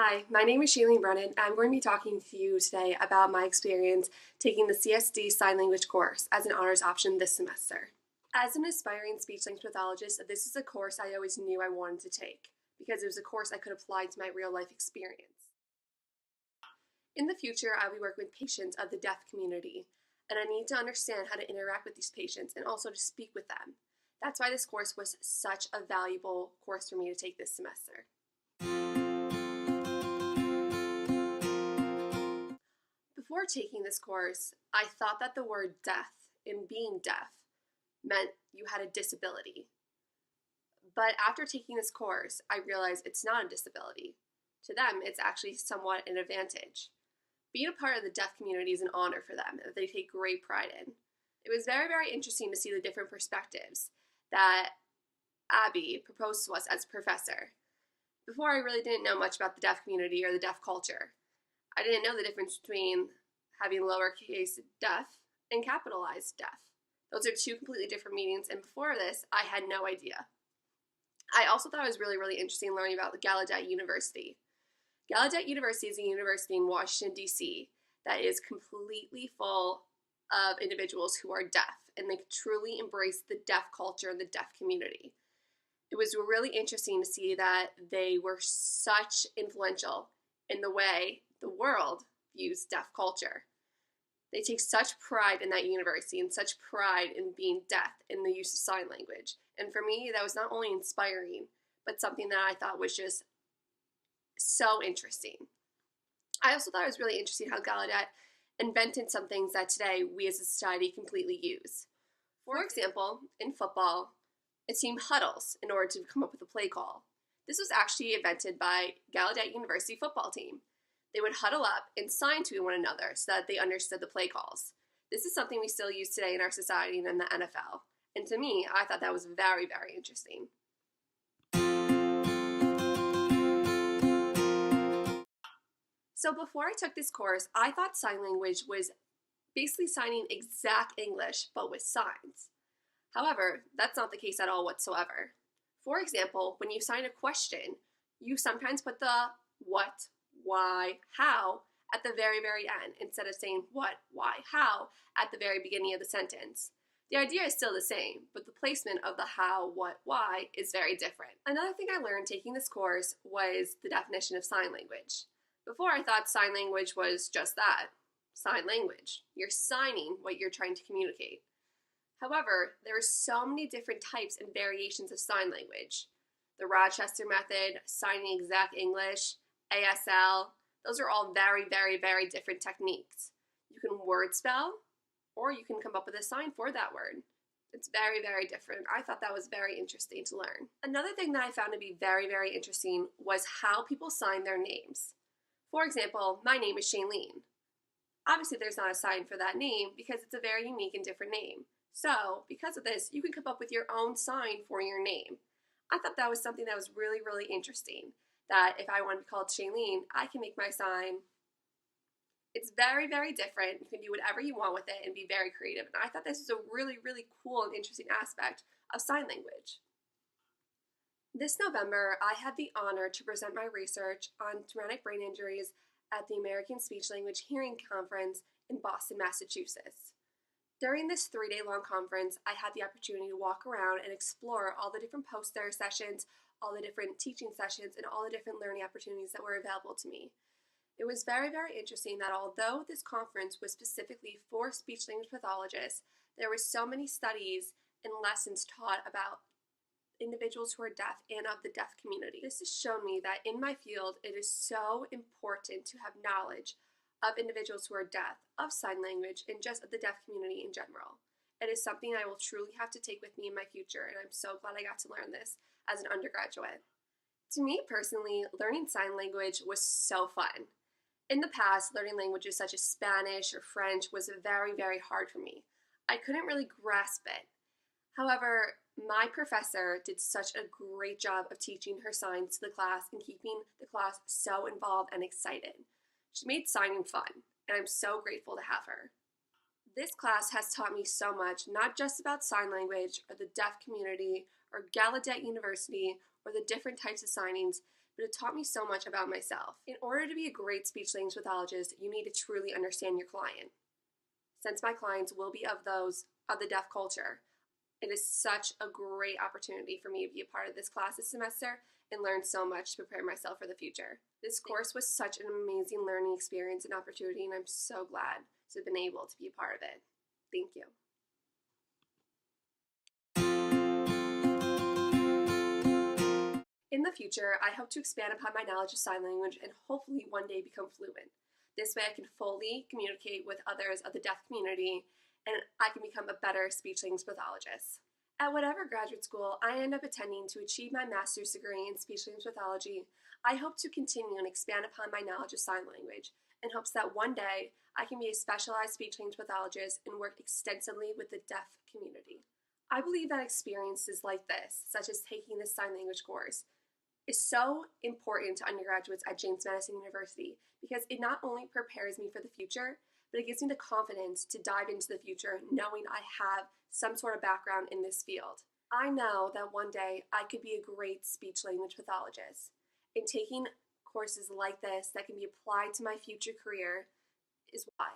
Hi, my name is Shailene Brennan, and I'm going to be talking to you today about my experience taking the CSD Sign Language course as an honors option this semester. As an aspiring speech-language pathologist, this is a course I always knew I wanted to take because it was a course I could apply to my real-life experience. In the future, I'll be working with patients of the deaf community, and I need to understand how to interact with these patients and also to speak with them. That's why this course was such a valuable course for me to take this semester. Before taking this course, I thought that the word deaf and being deaf meant you had a disability. But after taking this course, I realized it's not a disability. To them, it's actually somewhat an advantage. Being a part of the deaf community is an honor for them that they take great pride in. It was very, very interesting to see the different perspectives that Abby proposed to us as a professor. Before, I really didn't know much about the deaf community or the deaf culture. I didn't know the difference between having lowercase deaf and capitalized deaf. Those are two completely different meanings, and before this, I had no idea. I also thought it was really, really interesting learning about Gallaudet University. Gallaudet University is a university in Washington, D.C. that is completely full of individuals who are deaf, and they truly embrace the deaf culture and the deaf community. It was really interesting to see that they were such influential in the way the world views deaf culture. They take such pride in that university and such pride in being deaf in the use of sign language. And for me, that was not only inspiring, but something that I thought was just so interesting. I also thought it was really interesting how Gallaudet invented some things that today we as a society completely use. For example, in football, a team huddles in order to come up with a play call. This was actually invented by Gallaudet University football team. They would huddle up and sign to one another so that they understood the play calls. This is something we still use today in our society and in the NFL. And to me, I thought that was very, very interesting. So before I took this course, I thought sign language was basically signing exact English, but with signs. However, that's not the case at all whatsoever. For example, when you sign a question, you sometimes put the what, why, how at the very, very end instead of saying what, why, how at the very beginning of the sentence. The idea is still the same, but the placement of the how, what, why is very different. Another thing I learned taking this course was the definition of sign language. Before, I thought sign language was just that, sign language. You're signing what you're trying to communicate. However, there are so many different types and variations of sign language. The Rochester method, signing exact English, ASL, those are all very, very, very different techniques. You can word spell, or you can come up with a sign for that word. It's very, very different. I thought that was very interesting to learn. Another thing that I found to be very, very interesting was how people sign their names. For example, my name is Shailene. Obviously, there's not a sign for that name because it's a very unique and different name. So, because of this, you can come up with your own sign for your name. I thought that was something that was really, really interesting. That if I want to be called Shailene, I can make my sign. It's very, very different. You can do whatever you want with it and be very creative. And I thought this was a really, really cool and interesting aspect of sign language. This November, I had the honor to present my research on traumatic brain injuries at the American Speech Language Hearing Conference in Boston, Massachusetts. During this 3-day-long conference, I had the opportunity to walk around and explore all the different poster sessions, all the different teaching sessions, and all the different learning opportunities that were available to me. It was very, very interesting that although this conference was specifically for speech-language pathologists, there were so many studies and lessons taught about individuals who are deaf and of the deaf community. This has shown me that in my field, it is so important to have knowledge of individuals who are deaf, of sign language, and just of the deaf community in general. It is something I will truly have to take with me in my future, and I'm so glad I got to learn this as an undergraduate. To me personally, learning sign language was so fun. In the past, learning languages such as Spanish or French was very, very hard for me. I couldn't really grasp it. However, my professor did such a great job of teaching her signs to the class and keeping the class so involved and excited. She made signing fun, and I'm so grateful to have her. This class has taught me so much, not just about sign language or the deaf community or Gallaudet University or the different types of signings, but it taught me so much about myself. In order to be a great speech-language pathologist, you need to truly understand your client. Since my clients will be of the deaf culture, it is such a great opportunity for me to be a part of this class this semester and learn so much to prepare myself for the future. This course was such an amazing learning experience and opportunity, and I'm so glad to have been able to be a part of it. Thank you. In the future, I hope to expand upon my knowledge of sign language and hopefully one day become fluent. This way I can fully communicate with others of the deaf community, and I can become a better speech-language pathologist. At whatever graduate school I end up attending to achieve my master's degree in speech-language pathology, I hope to continue and expand upon my knowledge of sign language in hopes that one day I can be a specialized speech-language pathologist and work extensively with the deaf community. I believe that experiences like this, such as taking this sign language course, is so important to undergraduates at James Madison University because it not only prepares me for the future, but it gives me the confidence to dive into the future knowing I have some sort of background in this field. I know that one day I could be a great speech-language pathologist, and taking courses like this that can be applied to my future career is why.